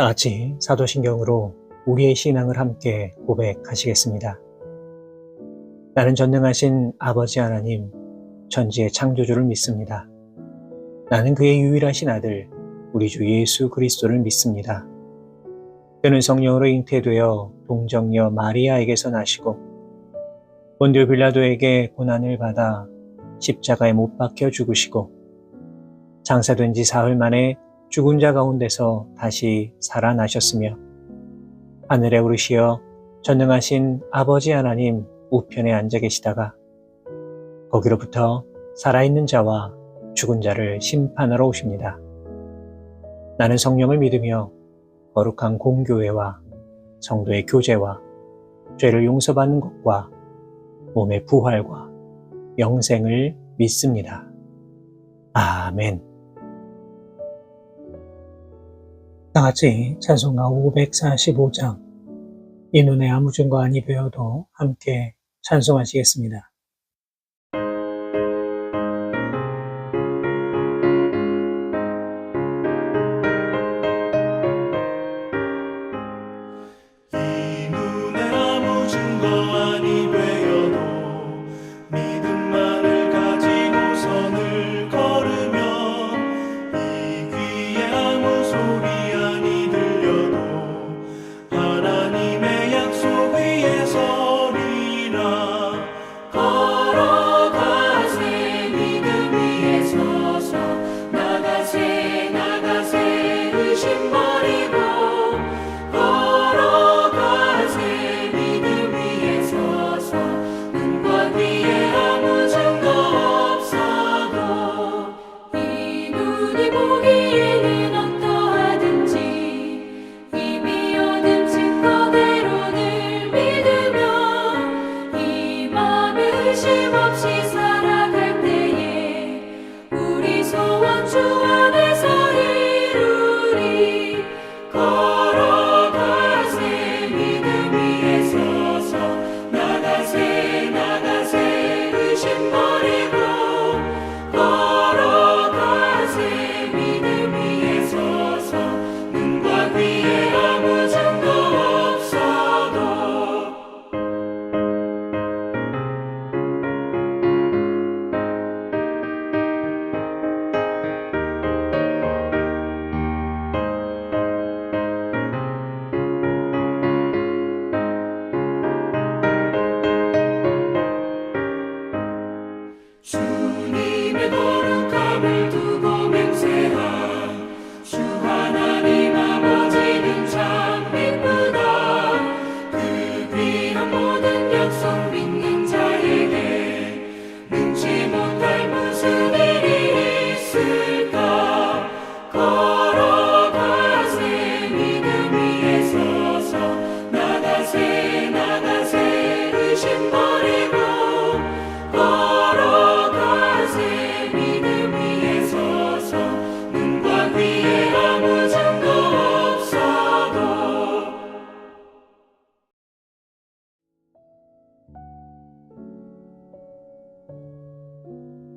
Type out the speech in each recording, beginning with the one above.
다 같이 사도신경으로 우리의 신앙을 함께 고백하시겠습니다. 나는 전능하신 아버지 하나님, 천지의 창조주를 믿습니다. 나는 그의 유일하신 아들, 우리 주 예수 그리스도를 믿습니다. 그는 성령으로 잉태되어 동정녀 마리아에게서 나시고 본디오 빌라도에게 고난을 받아 십자가에 못 박혀 죽으시고 장사된 지 사흘 만에 죽은 자 가운데서 다시 살아나셨으며 하늘에 오르시어 전능하신 아버지 하나님 우편에 앉아 계시다가 거기로부터 살아있는 자와 죽은 자를 심판하러 오십니다. 나는 성령을 믿으며 거룩한 공교회와 성도의 교제와 죄를 용서받는 것과 몸의 부활과 영생을 믿습니다. 아멘. 다 같이 찬송가 545장 이 눈에 아무 증거 아니 되어도 함께 찬송하시겠습니다.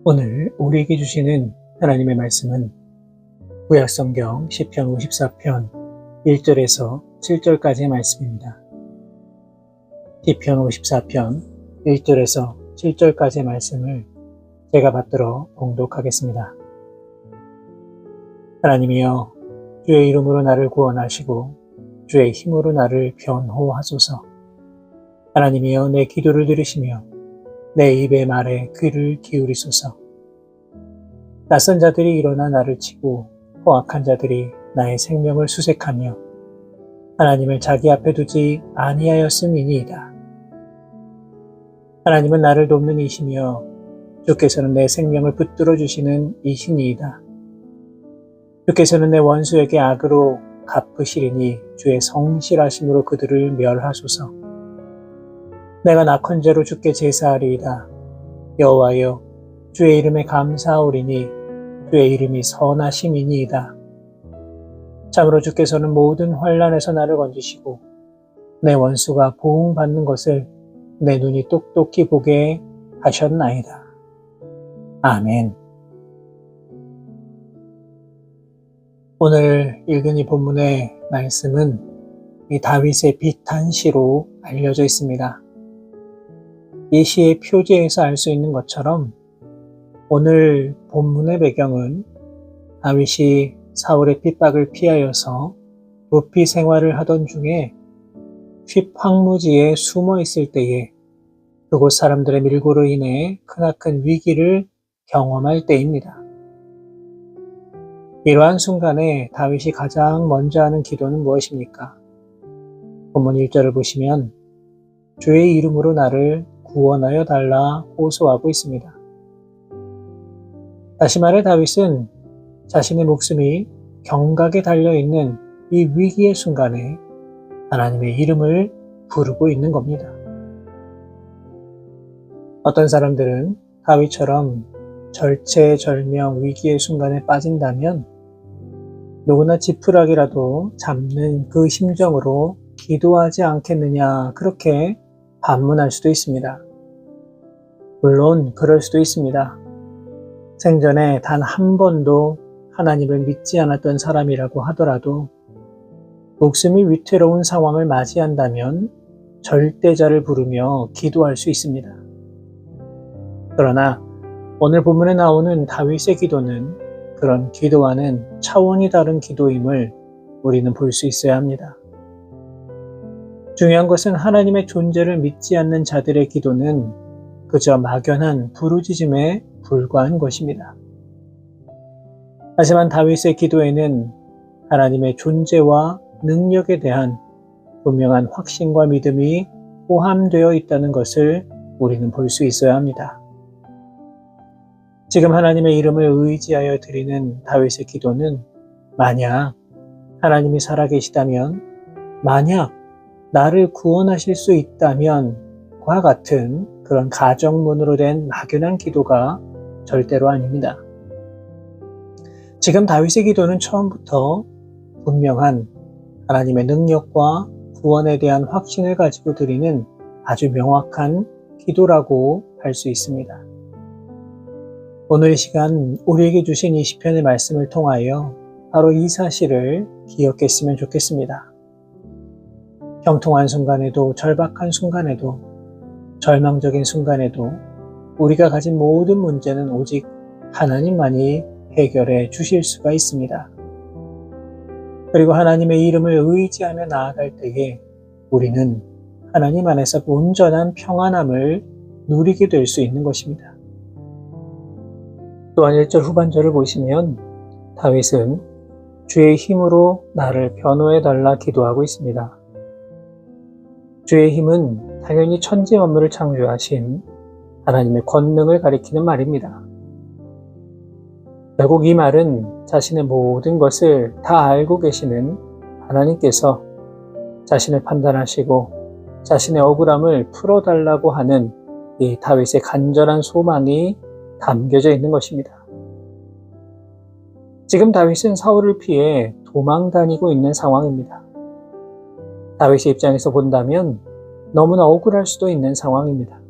오늘 우리에게 주시는 하나님의 말씀은 구약성경 시편 54편 1절에서 7절까지의 말씀입니다. 시편 54편 1절에서 7절까지의 말씀을 제가 받들어 봉독하겠습니다. 하나님이여, 주의 이름으로 나를 구원하시고 주의 힘으로 나를 변호하소서. 하나님이여, 내 기도를 들으시며 내 입의 말에 귀를 기울이소서. 낯선 자들이 일어나 나를 치고 포악한 자들이 나의 생명을 수색하며 하나님을 자기 앞에 두지 아니하였음이니이다. 하나님은 나를 돕는 이시며 주께서는 내 생명을 붙들어 주시는 이시니이다. 주께서는 내 원수에게 악으로 갚으시리니 주의 성실하심으로 그들을 멸하소서. 내가 낙헌제로 주께 제사하리이다. 여호와여, 주의 이름에 감사하오리니 주의 이름이 선하심이니이다. 참으로 주께서는 모든 환난에서 나를 건지시고 내 원수가 보응받는 것을 내 눈이 똑똑히 보게 하셨나이다. 아멘. 오늘 읽은 이 본문의 말씀은 이 다윗의 비탄시로 알려져 있습니다. 이 시의 표지에서 알 수 있는 것처럼 오늘 본문의 배경은 다윗이 사울의 핍박을 피하여서 도피 생활을 하던 중에 휘황무지에 숨어 있을 때에 그곳 사람들의 밀고로 인해 크나큰 위기를 경험할 때입니다. 이러한 순간에 다윗이 가장 먼저 하는 기도는 무엇입니까? 본문 1절을 보시면 주의 이름으로 나를 구원하여 달라 호소하고 있습니다. 다시 말해 다윗은 자신의 목숨이 경각에 달려있는 이 위기의 순간에 하나님의 이름을 부르고 있는 겁니다. 어떤 사람들은 다윗처럼 절체절명 위기의 순간에 빠진다면 누구나 지푸라기라도 잡는 그 심정으로 기도하지 않겠느냐 그렇게 반문할 수도 있습니다. 물론 그럴 수도 있습니다. 생전에 단 한 번도 하나님을 믿지 않았던 사람이라고 하더라도 목숨이 위태로운 상황을 맞이한다면 절대자를 부르며 기도할 수 있습니다. 그러나 오늘 본문에 나오는 다윗의 기도는 그런 기도와는 차원이 다른 기도임을 우리는 볼 수 있어야 합니다. 중요한 것은 하나님의 존재를 믿지 않는 자들의 기도는 그저 막연한 부르짖음에 불과한 것입니다. 하지만 다윗의 기도에는 하나님의 존재와 능력에 대한 분명한 확신과 믿음이 포함되어 있다는 것을 우리는 볼 수 있어야 합니다. 지금 하나님의 이름을 의지하여 드리는 다윗의 기도는 만약 하나님이 살아계시다면, 만약 나를 구원하실 수 있다면 과 같은 그런 가정문으로 된 막연한 기도가 절대로 아닙니다. 지금 다윗의 기도는 처음부터 분명한 하나님의 능력과 구원에 대한 확신을 가지고 드리는 아주 명확한 기도라고 할 수 있습니다. 오늘 이 시간 우리에게 주신 이 시편의 말씀을 통하여 바로 이 사실을 기억했으면 좋겠습니다. 형통한 순간에도, 절박한 순간에도, 절망적인 순간에도 우리가 가진 모든 문제는 오직 하나님만이 해결해 주실 수가 있습니다. 그리고 하나님의 이름을 의지하며 나아갈 때에 우리는 하나님 안에서 온전한 평안함을 누리게 될 수 있는 것입니다. 또한 1절 후반절을 보시면 다윗은 주의 힘으로 나를 변호해달라 기도하고 있습니다. 주의 힘은 당연히 천지 만물을 창조하신 하나님의 권능을 가리키는 말입니다. 결국 이 말은 자신의 모든 것을 다 알고 계시는 하나님께서 자신을 판단하시고 자신의 억울함을 풀어달라고 하는 이 다윗의 간절한 소망이 담겨져 있는 것입니다. 지금 다윗은 사울을 피해 도망 다니고 있는 상황입니다. 다윗의 입장에서 본다면 너무나 억울할 수도 있는 상황입니다.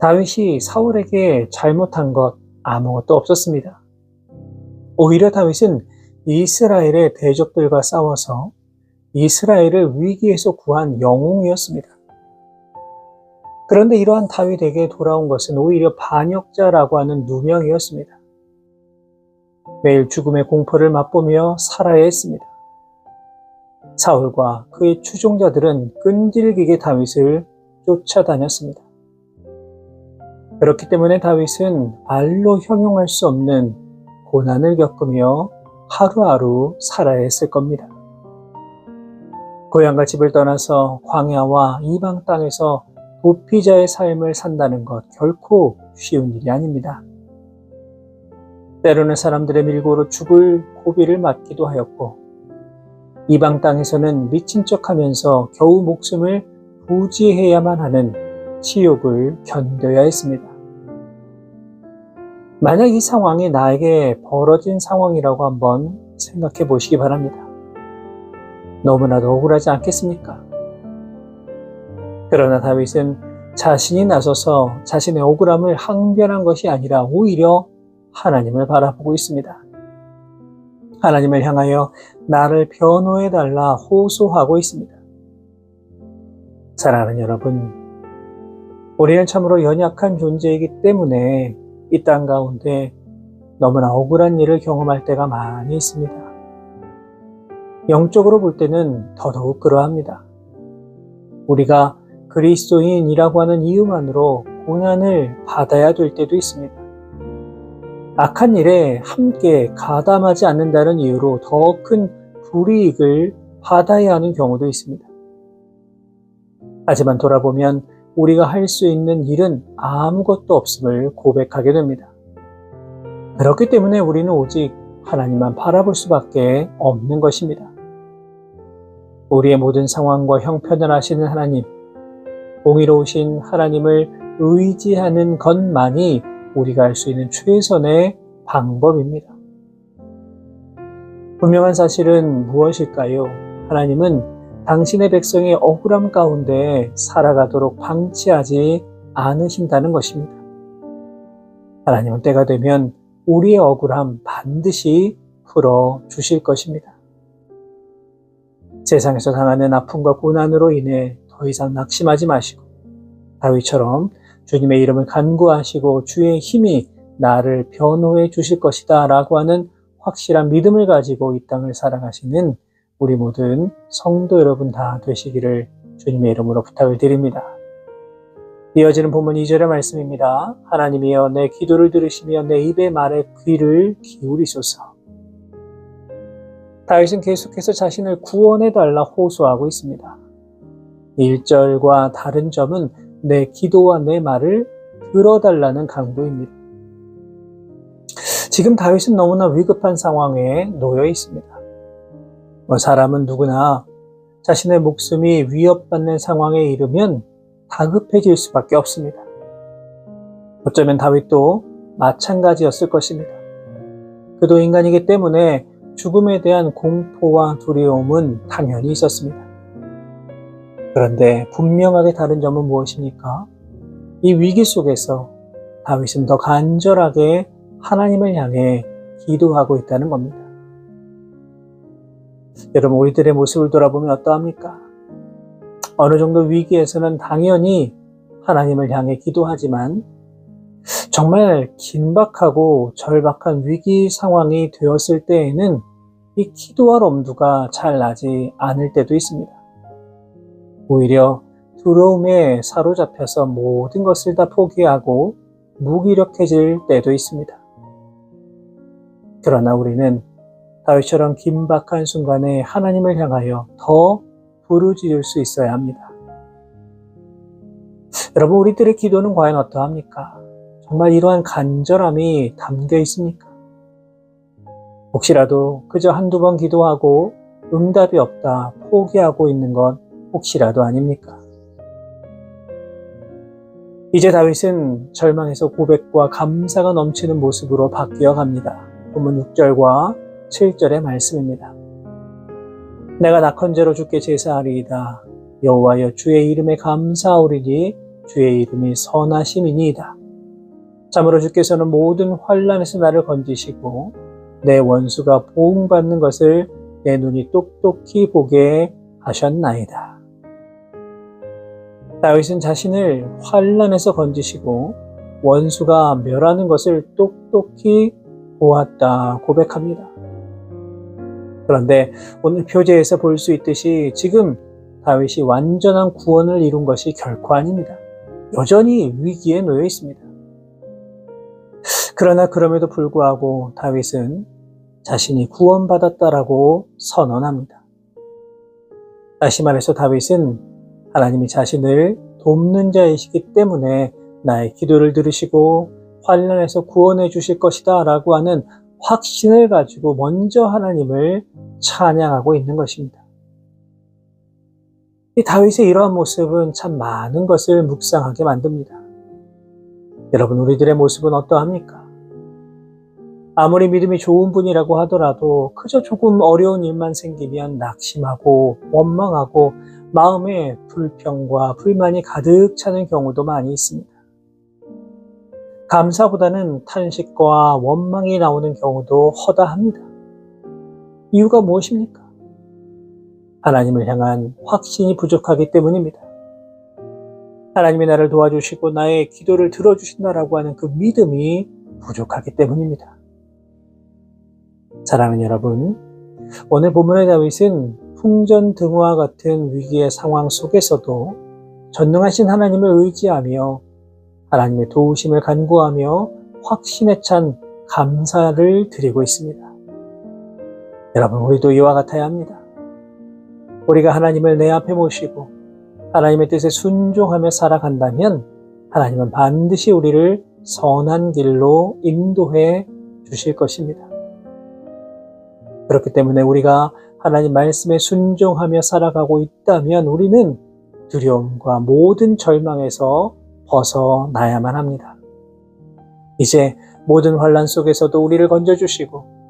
다윗이 사울에게 잘못한 것 아무것도 없었습니다. 오히려 다윗은 이스라엘의 대적들과 싸워서 이스라엘을 위기에서 구한 영웅이었습니다. 그런데 이러한 다윗에게 돌아온 것은 오히려 반역자라고 하는 누명이었습니다. 매일 죽음의 공포를 맛보며 살아야 했습니다. 사울과 그의 추종자들은 끈질기게 다윗을 쫓아다녔습니다. 그렇기 때문에 다윗은 말로 형용할 수 없는 고난을 겪으며 하루하루 살아야 했을 겁니다. 고향과 집을 떠나서 광야와 이방 땅에서 도피자의 삶을 산다는 것 결코 쉬운 일이 아닙니다. 때로는 사람들의 밀고로 죽을 고비를 맞기도 하였고, 이방 땅에서는 미친 척하면서 겨우 목숨을 부지해야만 하는 치욕을 견뎌야 했습니다. 만약 이 상황이 나에게 벌어진 상황이라고 한번 생각해 보시기 바랍니다. 너무나도 억울하지 않겠습니까? 그러나 다윗은 자신이 나서서 자신의 억울함을 항변한 것이 아니라 오히려 하나님을 바라보고 있습니다. 하나님을 향하여 나를 변호해달라 호소하고 있습니다. 사랑하는 여러분, 우리는 참으로 연약한 존재이기 때문에 이 땅 가운데 너무나 억울한 일을 경험할 때가 많이 있습니다. 영적으로 볼 때는 더더욱 그러합니다. 우리가 그리스도인이라고 하는 이유만으로 고난을 받아야 될 때도 있습니다. 악한 일에 함께 가담하지 않는다는 이유로 더 큰 불이익을 받아야 하는 경우도 있습니다. 하지만 돌아보면 우리가 할 수 있는 일은 아무것도 없음을 고백하게 됩니다. 그렇기 때문에 우리는 오직 하나님만 바라볼 수밖에 없는 것입니다. 우리의 모든 상황과 형편을 아시는 하나님, 공의로우신 하나님을 의지하는 것만이 우리가 할 수 있는 최선의 방법입니다. 분명한 사실은 무엇일까요? 하나님은 당신의 백성의 억울함 가운데 살아가도록 방치하지 않으신다는 것입니다. 하나님은 때가 되면 우리의 억울함 반드시 풀어주실 것입니다. 세상에서 당하는 아픔과 고난으로 인해 더 이상 낙심하지 마시고 다윗처럼 주님의 이름을 간구하시고 주의 힘이 나를 변호해 주실 것이다 라고 하는 확실한 믿음을 가지고 이 땅을 살아가시는 우리 모든 성도 여러분 다 되시기를 주님의 이름으로 부탁을 드립니다. 이어지는 본문 2절의 말씀입니다. 하나님이여 내 기도를 들으시며 내 입의 말에 귀를 기울이소서. 다윗은 계속해서 자신을 구원해달라 호소하고 있습니다. 1절과 다른 점은 내 기도와 내 말을 들어달라는 강구입니다. 지금 다윗은 너무나 위급한 상황에 놓여 있습니다. 사람은 누구나 자신의 목숨이 위협받는 상황에 이르면 다급해질 수밖에 없습니다. 어쩌면 다윗도 마찬가지였을 것입니다. 그도 인간이기 때문에 죽음에 대한 공포와 두려움은 당연히 있었습니다. 그런데 분명하게 다른 점은 무엇입니까? 이 위기 속에서 다윗은 더 간절하게 하나님을 향해 기도하고 있다는 겁니다. 여러분, 우리들의 모습을 돌아보면 어떠합니까? 어느 정도 위기에서는 당연히 하나님을 향해 기도하지만 정말 긴박하고 절박한 위기 상황이 되었을 때에는 이 기도할 엄두가 잘 나지 않을 때도 있습니다. 오히려 두려움에 사로잡혀서 모든 것을 다 포기하고 무기력해질 때도 있습니다. 그러나 우리는 다윗처럼 긴박한 순간에 하나님을 향하여 더 부르짖을 수 있어야 합니다. 여러분, 우리들의 기도는 과연 어떠합니까? 정말 이러한 간절함이 담겨 있습니까? 혹시라도 그저 한두 번 기도하고 응답이 없다 포기하고 있는 건 혹시라도 아닙니까? 이제 다윗은 절망에서 고백과 감사가 넘치는 모습으로 바뀌어 갑니다. 본문 6절과 7절의 말씀입니다. 내가 낙헌제로 주께 제사하리이다. 여호와여 주의 이름에 감사하오리니 주의 이름이 선하심이니이다. 참으로 주께서는 모든 환난에서 나를 건지시고 내 원수가 보응받는 것을 내 눈이 똑똑히 보게 하셨나이다. 다윗은 자신을 환난에서 건지시고 원수가 멸하는 것을 똑똑히 보았다 고백합니다. 그런데 오늘 표제에서 볼 수 있듯이 지금 다윗이 완전한 구원을 이룬 것이 결코 아닙니다. 여전히 위기에 놓여 있습니다. 그러나 그럼에도 불구하고 다윗은 자신이 구원받았다라고 선언합니다. 다시 말해서 다윗은 하나님이 자신을 돕는 자이시기 때문에 나의 기도를 들으시고 환난에서 구원해 주실 것이다 라고 하는 확신을 가지고 먼저 하나님을 찬양하고 있는 것입니다. 이 다윗의 이러한 모습은 참 많은 것을 묵상하게 만듭니다. 여러분, 우리들의 모습은 어떠합니까? 아무리 믿음이 좋은 분이라고 하더라도 그저 조금 어려운 일만 생기면 낙심하고 원망하고 마음에 불평과 불만이 가득 차는 경우도 많이 있습니다. 감사보다는 탄식과 원망이 나오는 경우도 허다합니다. 이유가 무엇입니까? 하나님을 향한 확신이 부족하기 때문입니다. 하나님이 나를 도와주시고 나의 기도를 들어주신다라고 하는 그 믿음이 부족하기 때문입니다. 사랑하는 여러분, 오늘 본문의 다윗은 풍전등화와 같은 위기의 상황 속에서도 전능하신 하나님을 의지하며 하나님의 도우심을 간구하며 확신에 찬 감사를 드리고 있습니다. 여러분, 우리도 이와 같아야 합니다. 우리가 하나님을 내 앞에 모시고 하나님의 뜻에 순종하며 살아간다면 하나님은 반드시 우리를 선한 길로 인도해 주실 것입니다. 그렇기 때문에 우리가 하나님 말씀에 순종하며 살아가고 있다면 우리는 두려움과 모든 절망에서 벗어나야만 합니다. 이제 모든 환난 속에서도 우리를 건져주시고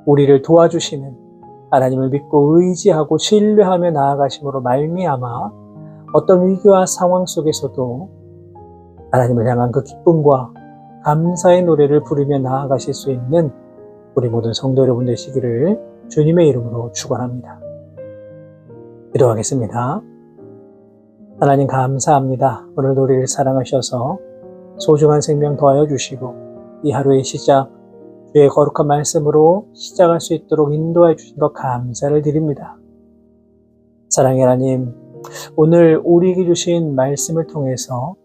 우리를 도와주시는 하나님을 믿고 의지하고 신뢰하며 나아가심으로 말미암아 어떤 위기와 상황 속에서도 하나님을 향한 그 기쁨과 감사의 노래를 부르며 나아가실 수 있는 우리 모든 성도 여러분 되시기를 주님의 이름으로 축원합니다. 기도하겠습니다. 하나님 감사합니다. 오늘도 우리를 사랑하셔서 소중한 생명 더하여 주시고 이 하루의 시작 주의 거룩한 말씀으로 시작할 수 있도록 인도해 주신 것 감사를 드립니다. 사랑의 하나님, 오늘 우리에게 주신 말씀을 통해서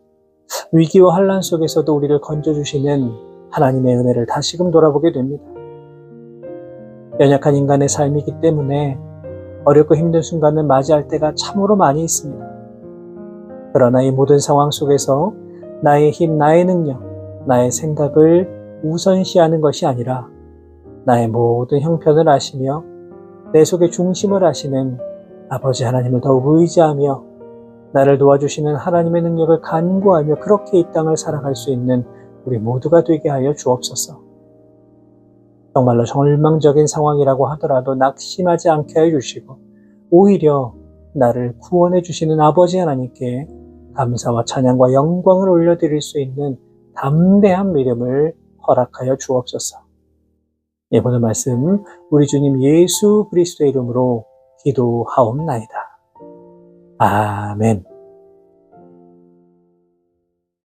위기와 환난 속에서도 우리를 건져주시는 하나님의 은혜를 다시금 돌아보게 됩니다. 연약한 인간의 삶이기 때문에 어렵고 힘든 순간을 맞이할 때가 참으로 많이 있습니다. 그러나 이 모든 상황 속에서 나의 힘, 나의 능력, 나의 생각을 우선시하는 것이 아니라 나의 모든 형편을 아시며 내 속의 중심을 아시는 아버지 하나님을 더욱 의지하며 나를 도와주시는 하나님의 능력을 간구하며 그렇게 이 땅을 살아갈 수 있는 우리 모두가 되게 하여 주옵소서. 정말로 절망적인 상황이라고 하더라도 낙심하지 않게 하여 주시고 오히려 나를 구원해 주시는 아버지 하나님께 감사와 찬양과 영광을 올려드릴 수 있는 담대한 믿음을 허락하여 주옵소서. 오늘 말씀 우리 주님 예수 그리스도의 이름으로 기도하옵나이다. 아멘.